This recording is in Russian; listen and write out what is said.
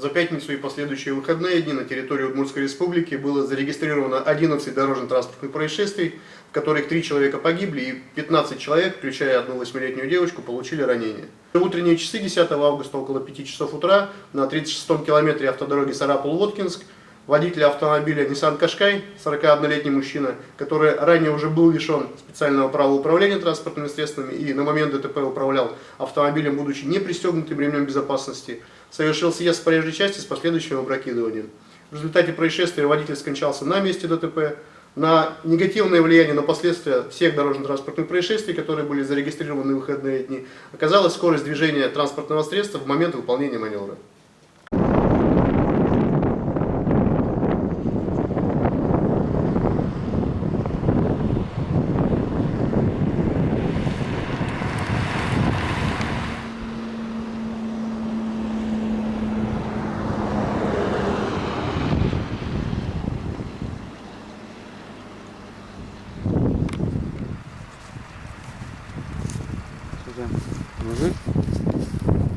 За пятницу и последующие выходные дни на территории Удмуртской республики было зарегистрировано 11 дорожно-транспортных происшествий, в которых 3 человека погибли и 15 человек, включая одну 8-летнюю девочку, получили ранения. В утренние часы 10 августа около 5 часов утра на 36-м километре автодороги Сарапул-Воткинск водитель автомобиля Nissan Qashqai, 41-летний мужчина, который ранее уже был лишен специального права управления транспортными средствами и на момент ДТП управлял автомобилем, будучи не пристегнутым ремнем безопасности, совершил съезд с проезжей части с последующим опрокидыванием. В результате происшествия водитель скончался на месте ДТП. На негативное влияние на последствия всех дорожно-транспортных происшествий, которые были зарегистрированы в выходные дни, оказалась скорость движения транспортного средства в момент выполнения маневра. Сюда. Мужик.